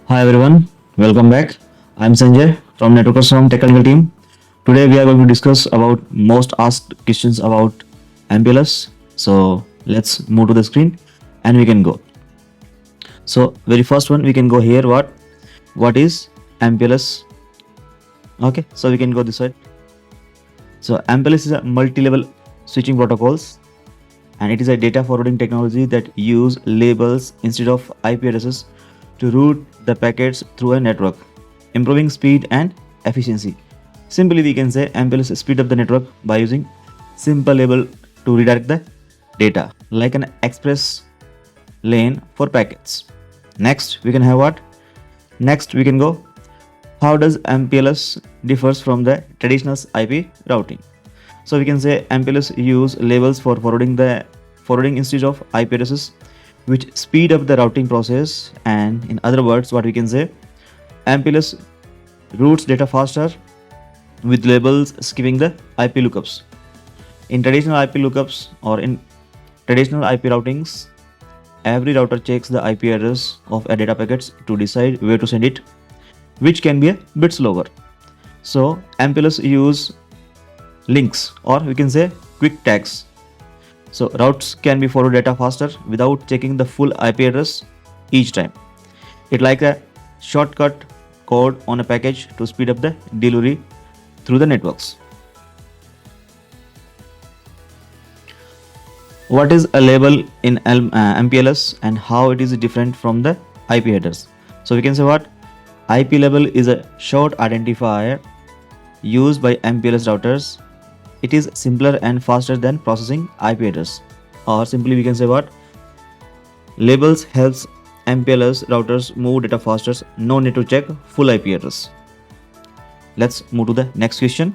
Hi everyone, welcome back. I'm Sanjay from Networkers from Technical Team. Today we are going to discuss about most asked questions about MPLS. So let's move to the screen and we can go. So very first one we can go here. What is MPLS? Okay, so we can go this side. So MPLS is a multi-level switching protocols, and it is a data forwarding technology that use labels instead of IP addresses to route the packets through a network, improving speed and efficiency. Simply we can say MPLS speed up the network by using simple label to redirect the data like an express lane for packets. Next we can have what? Next we can go, how does MPLS differs from the traditional IP routing? So we can say MPLS use labels for forwarding instead of IP addresses, which speed up the routing process. And in other words, what we can say, MPLS routes data faster with labels skipping the IP lookups. In traditional IP lookups or in traditional IP routings, every router checks the IP address of a data packets to decide where to send it, which can be a bit slower. So MPLS use links, or we can say quick tags. So routes can be forward data faster without checking the full IP address each time. It's like a shortcut code on a package to speed up the delivery through the networks. What is a label in MPLS and how it is different from the IP headers? So we can say what? IP label is a short identifier used by MPLS routers. It is simpler and faster than processing IP address. Or simply we can say what? Labels helps MPLS routers move data faster. No need to check full IP address. Let's move to the next question.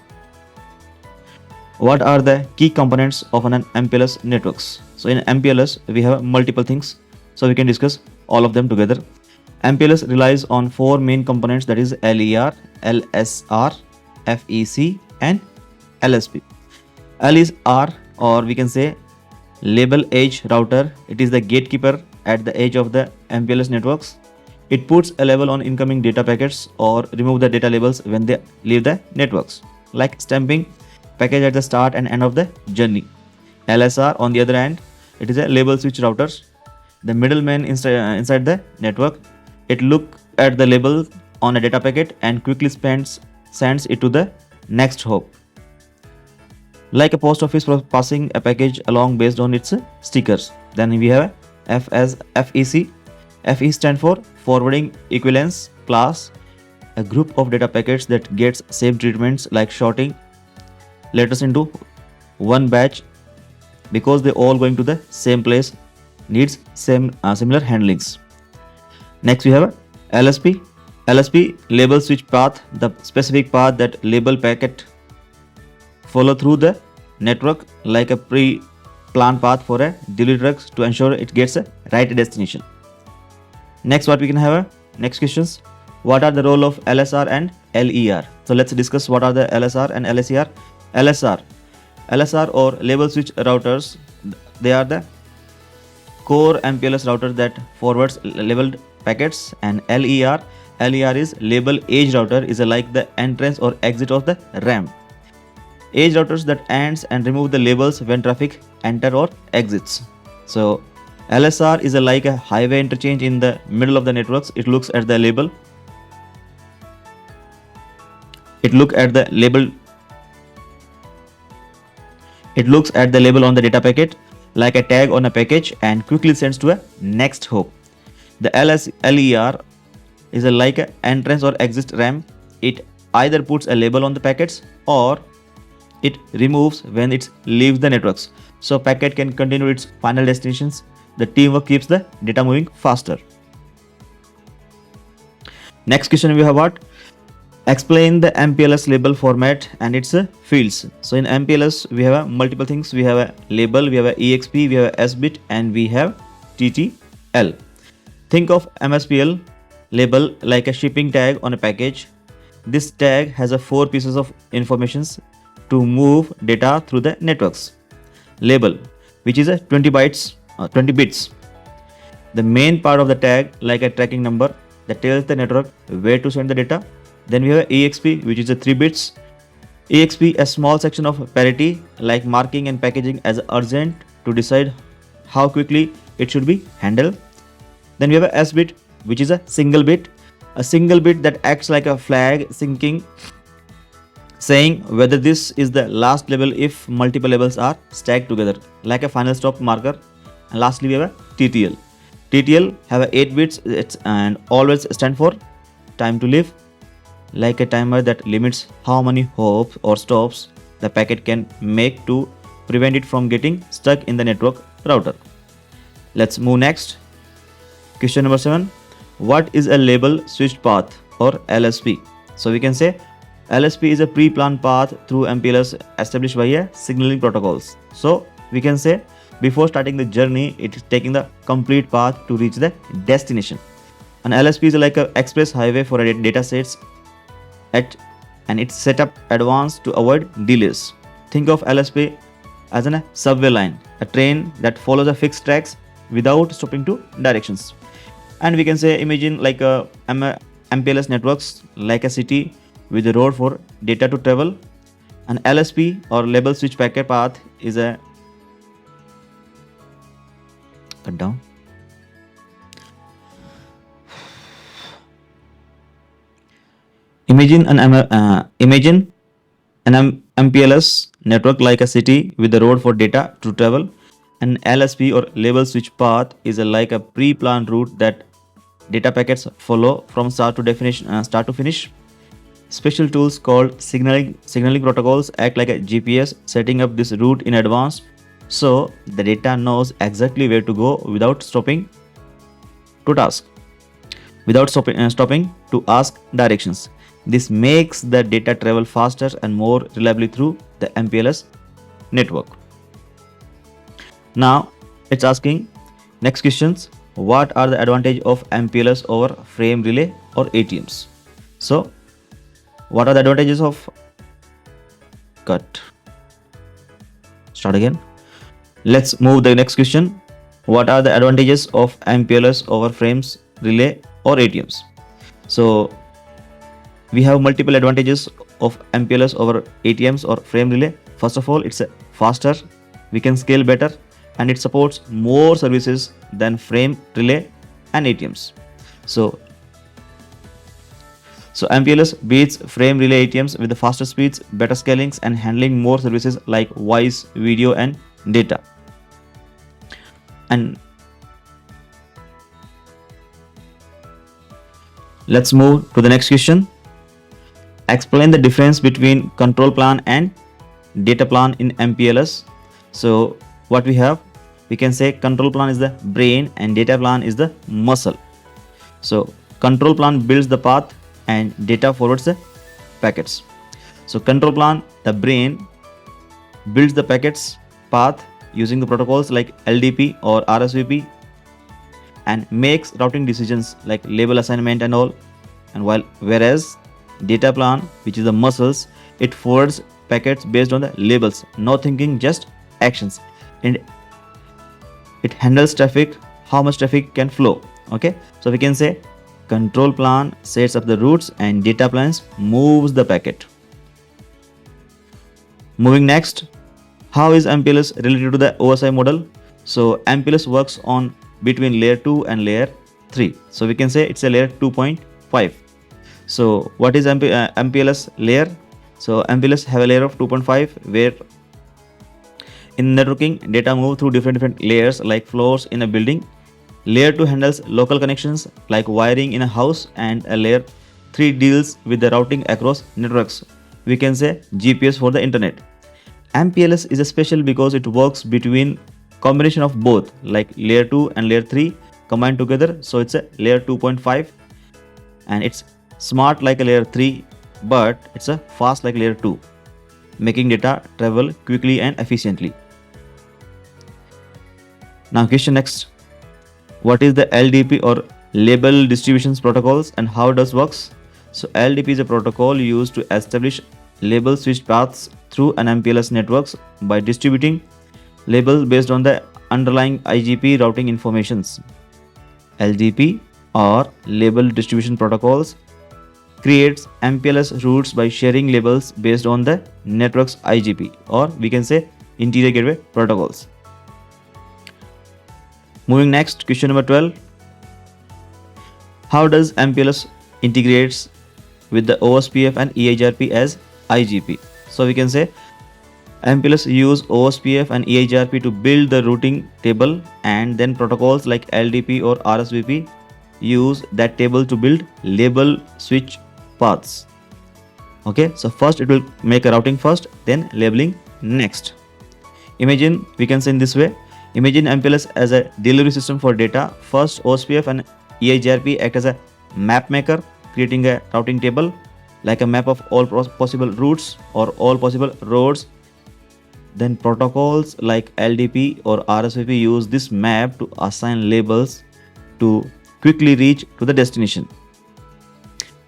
What are the key components of an MPLS networks? So in MPLS we have multiple things. So we can discuss all of them together. MPLS relies on four main components, that is LER, LSR, FEC and LSP. LSR, or we can say label edge router, it is the gatekeeper at the edge of the MPLS networks. It puts a label on incoming data packets or remove the data labels when they leave the networks, like stamping package at the start and end of the journey. LSR, on the other hand, it is a label switch router, the middleman inside the network. It looks at the label on a data packet and quickly sends it to the next hop, like a post office passing a package along based on its stickers. Then we have F as FEC. FE stand for forwarding equivalence class, a group of data packets that gets same treatments like sorting letters into one batch because they all going to the same place, needs similar handlings. Next we have LSP. LSP label switch path, the specific path that label packet follow through the network like a pre-planned path for a delivery truck to ensure it gets a right destination. Next, what we can have next questions. What are the role of LSR and LER? So let's discuss what are the LSR and LSR. LSR or label switch routers, they are the core MPLS router that forwards labeled packets, and LER is label edge router, is like the entrance or exit of the RAM. Edge routers that ends and remove the labels when traffic enter or exits. So LSR is like a highway interchange in the middle of the networks. It looks at the label. It looks at the label on the data packet like a tag on a package and quickly sends to a next hop. The LER is like an entrance or exit RAM. It either puts a label on the packets or it removes when it leaves the networks, so packet can continue its final destinations. The teamwork keeps the data moving faster. Next question we have what? Explain the MPLS label format and its fields. So in MPLS we have multiple things. We have a label, we have a EXP, we have a S-bit and we have TTL. Think of MSPL label like a shipping tag on a package. This tag has a 4 pieces of informations to move data through the networks. Label, which is a 20 bits. The main part of the tag like a tracking number, that tells the network where to send the data. Then we have EXP, which is a 3 bits. EXP, a small section of parity like marking and packaging as urgent to decide how quickly it should be handled. Then we have a S bit, which is a single bit that acts like a flag syncing, saying whether this is the last level if multiple levels are stacked together, like a final stop marker. And lastly, we have a TTL. TTL have a 8 bits and always stand for time to live, like a timer that limits how many hops or stops the packet can make to prevent it from getting stuck in the network router. Let's move next. Question number 7. What is a label switched path or LSP? So we can say LSP is a pre-planned path through MPLS established by a signaling protocols. So we can say before starting the journey, it is taking the complete path to reach the destination. An LSP is like an express highway for data sets and it's set up advanced to avoid delays. Think of LSP as a subway line, a train that follows a fixed tracks without stopping to directions. And we can say imagine like a MPLS networks like a city with a road for data to travel. An LSP or label switch packet path is a cut down. Imagine an MPLS network like a city with a road for data to travel. An LSP or label switch path is like a pre-planned route that data packets follow from start to finish. Special tools called signaling protocols act like a GPS, setting up this route in advance so the data knows exactly where to go without stopping to ask directions. This makes the data travel faster and more reliably through the MPLS network. Now it's asking next questions. What are the advantages of MPLS over frame relay or ATMs? So what are the advantages of start again. Let's move the next question. What are the advantages of MPLS over frames relay or ATMs? So we have multiple advantages of MPLS over ATMs or frame relay. First of all, it's faster, we can scale better, and it supports more services than frame relay and ATMs. So MPLS beats frame relay ATMs with the faster speeds, better scalings, and handling more services like voice, video, and data. And let's move to the next question. Explain the difference between control plan and data plan in MPLS. So what we have, we can say control plan is the brain and data plan is the muscle. So control plan builds the path and data forwards the packets. So control plan, the brain, builds the packets path using the protocols like LDP or RSVP and makes routing decisions like label assignment and all. And whereas data plan, which is the muscles, it forwards packets based on the labels, no thinking, just actions, and it handles traffic, how much traffic can flow. Okay, so we can say control plan sets up the routes and data plans moves the packet. Moving next, how is MPLS related to the OSI model? So MPLS works on between layer 2 and layer 3. So we can say it's a layer 2.5. So what is MPLS layer? So MPLS have a layer of 2.5 where in networking data move through different layers like floors in a building. Layer 2 handles local connections like wiring in a house, and a layer 3 deals with the routing across networks. We can say GPS for the internet. MPLS is special because it works between combination of both, like layer 2 and layer 3 combined together. So it's a layer 2.5 and it's smart like a layer 3, but it's a fast like layer 2, making data travel quickly and efficiently. Now question next. What is the LDP or label distributions protocols and how does works? So LDP is a protocol used to establish label switch paths through an MPLS networks by distributing labels based on the underlying IGP routing informations. LDP or label distribution protocols creates MPLS routes by sharing labels based on the network's IGP, or we can say interior gateway protocols. Moving next, question number 12. How does MPLS integrates with the OSPF and EIGRP as IGP? So we can say MPLS use OSPF and EIGRP to build the routing table, and then protocols like LDP or RSVP use that table to build label switch paths. Okay, so first it will make a routing first, then labeling next. Imagine, we can say in this way, imagine MPLS as a delivery system for data. First, OSPF and EIGRP act as a map maker, creating a routing table like a map of all possible routes or all possible roads. Then protocols like LDP or RSVP use this map to assign labels to quickly reach to the destination.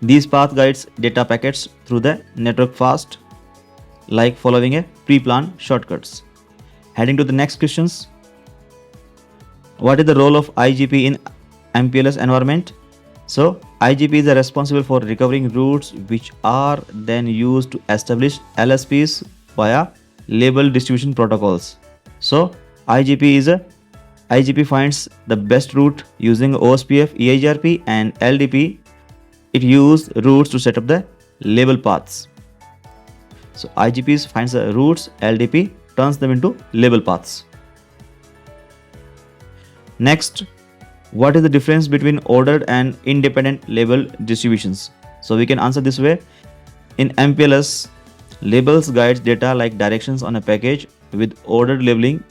These path guides data packets through the network fast, like following a pre-planned shortcuts. Heading to the next questions. What is the role of IGP in MPLS environment? So IGPs are responsible for recovering routes which are then used to establish LSPs via label distribution protocols. So IGP finds the best route using OSPF, EIGRP and LDP. It uses routes to set up the label paths. So IGPs finds the routes, LDP turns them into label paths. Next, what is the difference between ordered and independent label distributions? So we can answer this way. In MPLS, labels guides data like directions on a package. With ordered labeling,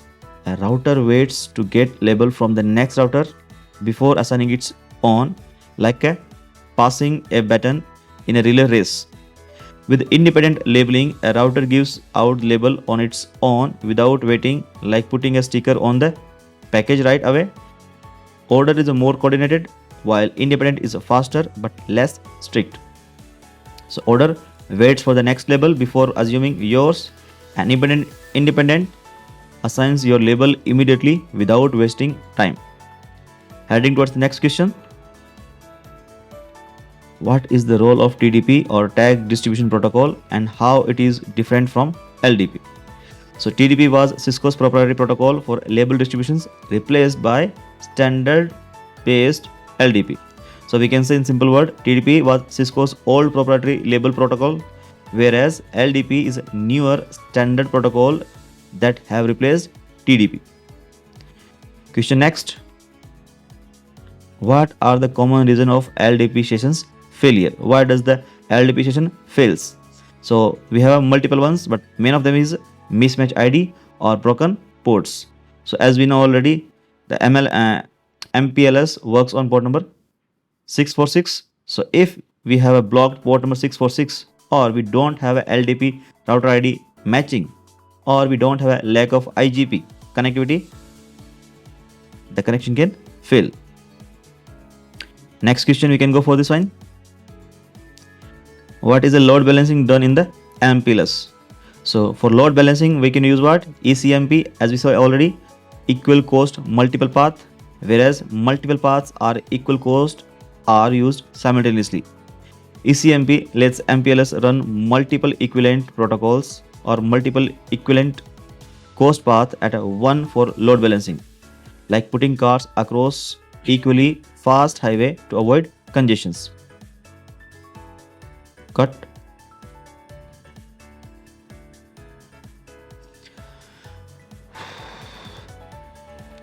a router waits to get label from the next router before assigning its own, like passing a baton in a relay race. With independent labeling, a router gives out label on its own without waiting, like putting a sticker on the package right away. Order is more coordinated, while independent is faster but less strict. So order waits for the next label before assuming yours, and independent assigns your label immediately without wasting time. Heading towards the next question. What is the role of TDP or tag distribution protocol and how it is different from LDP? So TDP was Cisco's proprietary protocol for label distributions, replaced by standard based LDP. So we can say in simple word, TDP was Cisco's old proprietary label protocol, whereas LDP is a newer standard protocol that have replaced TDP. Question next. What are the common reason of LDP sessions failure? Why does the LDP session fails? So we have multiple ones, but main of them is mismatch ID or broken ports. So as we know already, the MPLS works on port number 646. So if we have a blocked port number 646, or we don't have a LDP router ID matching, or we don't have a lack of IGP connectivity, the connection can fail. Next question, we can go for this one. What is the load balancing done in the MPLS? So for load balancing, we can use what? ECMP, as we saw already, equal cost multiple path, whereas multiple paths are equal cost are used simultaneously. ECMP lets MPLS run multiple equivalent protocols or multiple equivalent cost path at a one for load balancing, like putting cars across equally fast highway to avoid congestions. Cut.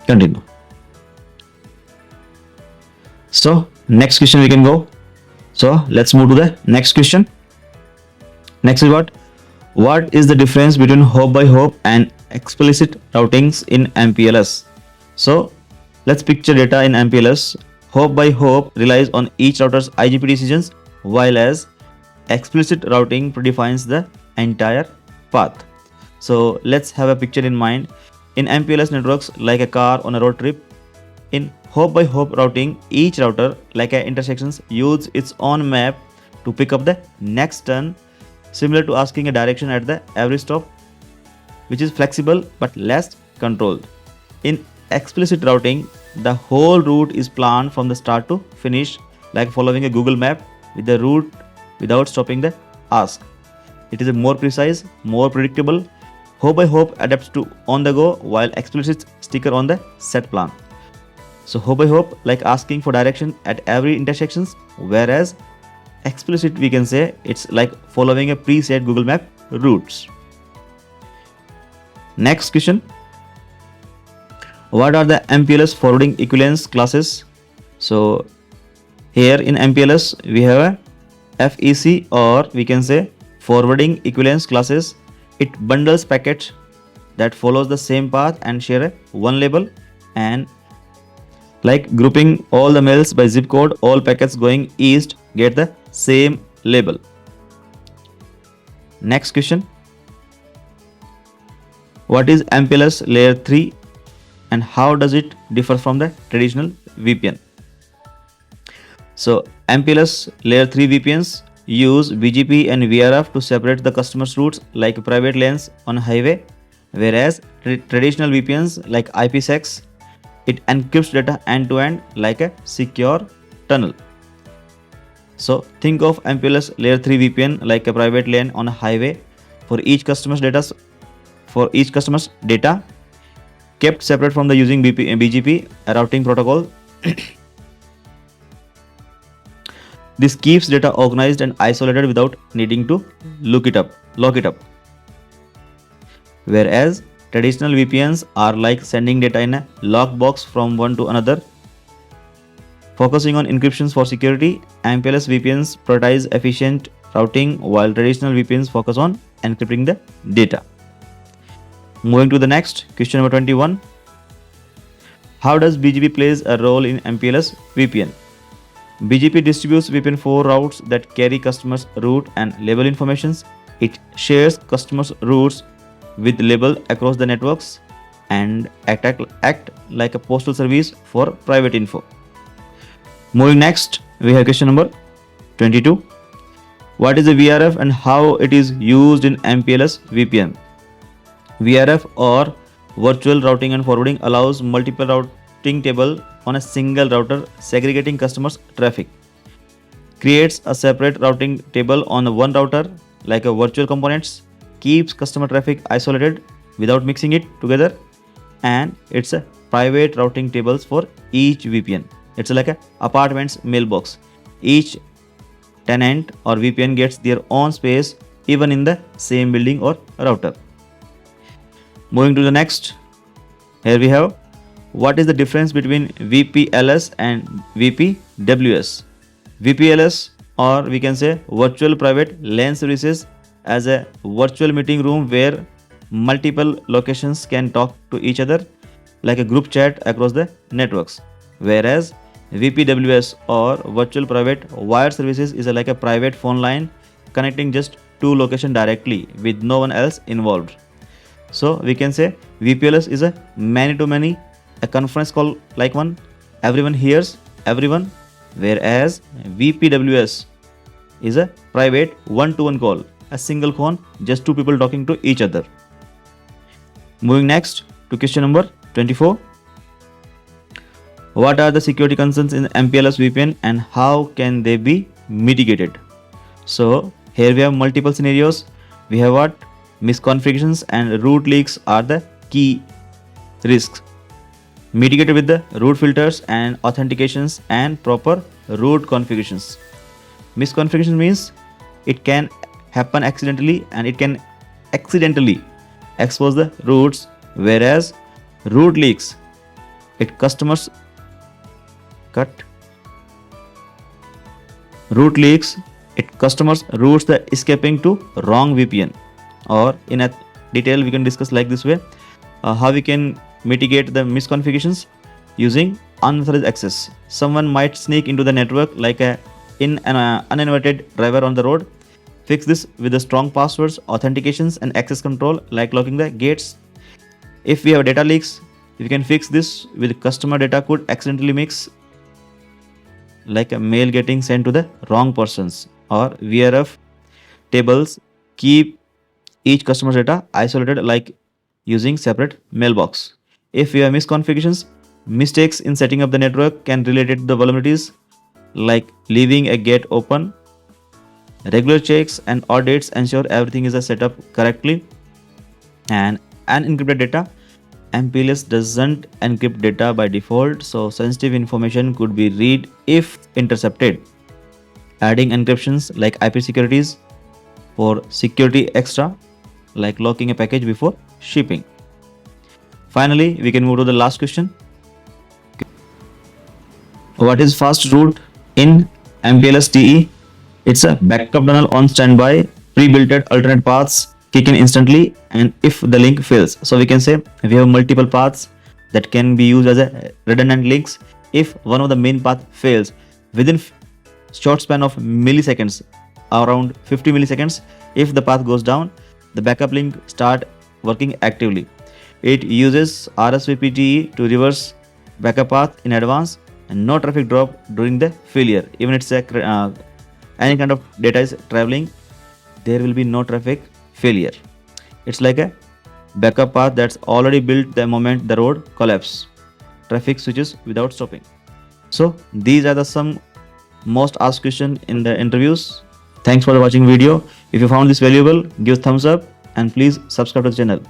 Continue. So next question we can go. So let's move to the next question. Next is what? What is the difference between hop by hop and explicit routings in MPLS? So let's picture data in MPLS. Hop by hop relies on each router's IGP decisions, while as explicit routing predefines the entire path. So let's have a picture in mind. In MPLS networks, like a car on a road trip, in hop by hop routing, each router, like a intersections, use its own map to pick up the next turn, similar to asking a direction at the every stop, which is flexible but less controlled. In explicit routing, the whole route is planned from the start to finish, like following a Google map with the route without stopping the ask. It is more precise, more predictable. Hop by hop adapts to on the go, while explicit sticker on the set plan. So hop by hop, like asking for direction at every intersections, whereas explicit we can say it's like following a preset Google map routes. Next question. What are the MPLS forwarding equivalence classes? So here in MPLS we have a FEC, or we can say forwarding equivalence classes. It bundles packets that follows the same path and share a one label, and like grouping all the mails by zip code, all packets going east get the same label. Next question. What is MPLS layer 3 and how does it differ from the traditional VPN? So MPLS layer 3 VPNs use BGP and VRF to separate the customer's routes like private lanes on a highway, whereas traditional VPNs like IPsec, it encrypts data end to end like a secure tunnel. So think of MPLS layer 3 VPN like a private lane on a highway for each customer's data kept separate from the using BGP routing protocol. This keeps data organized and isolated without needing to lock it up. Whereas traditional VPNs are like sending data in a lockbox from one to another. Focusing on encryptions for security, MPLS VPNs prioritize efficient routing while traditional VPNs focus on encrypting the data. Moving to the next, question number 21. How does BGP plays a role in MPLS VPN? BGP distributes VPN 4 routes that carry customers' route and label informations. It shares customers' routes with label across the networks and act like a postal service for private info. Moving next, we have question number 22. What is a VRF and how it is used in MPLS VPN? VRF, or virtual routing and forwarding, allows multiple routing table on a single router, segregating customers' traffic. Creates a separate routing table on one router like a virtual components, keeps customer traffic isolated without mixing it together, and it's a private routing tables for each VPN. It's like a apartment's mailbox. Each tenant or VPN gets their own space even in the same building or router. Moving to the next, here we have what is the difference between VPLS and VPWS. VPLS, or we can say virtual private LAN services, as a virtual meeting room where multiple locations can talk to each other like a group chat across the networks, whereas VPWS, or virtual private wired services, is like a private phone line connecting just two locations directly with no one else involved. So we can say VPLS is a many to many, a conference call like one, everyone hears everyone, whereas VPWS is a private one-to-one call, a single phone, just two people talking to each other. Moving next to question number 24. What are the security concerns in MPLS VPN and how can they be mitigated? So here we have multiple scenarios. We have what? Misconfigurations and route leaks are the key risks. Mitigated with the route filters and authentications and proper route configurations. Misconfiguration means it can happen accidentally and it can accidentally expose the routes, whereas route leaks, it customers routes the escaping to wrong VPN. Or in a detail we can discuss like this way, how we can mitigate the misconfigurations using unauthorized access. Someone might sneak into the network like an uninvited driver on the road. Fix this with the strong passwords, authentications and access control like locking the gates. If we have data leaks, we can fix this with customer data could accidentally mix, like a mail getting sent to the wrong persons, or VRF tables keep each customer's data isolated like using separate mailbox. If we have misconfigurations, Mistakes in setting up the network can relate to the vulnerabilities like leaving a gate open. Regular checks and audits ensure everything is set up correctly. And unencrypted data. MPLS doesn't encrypt data by default, so sensitive information could be read if intercepted. Adding encryptions like IP securities for security extra, like locking a package before shipping. Finally, we can move to the last question. What is fast route in MPLS TE? It's a backup tunnel on standby, pre-built alternate paths kick in instantly, and if the link fails. So we can say we have multiple paths that can be used as a redundant links. If one of the main path fails within short span of milliseconds, around 50 milliseconds, if the path goes down, the backup link start working actively. It uses RSVP to reverse backup path in advance, and no traffic drop during the failure. Even it's a any kind of data is traveling, there will be no traffic failure. It's like a backup path that's already built the moment the road collapses. Traffic switches without stopping. So these are the some most asked questions in the interviews. Thanks for watching video. If you found this valuable, give thumbs up and please subscribe to the channel.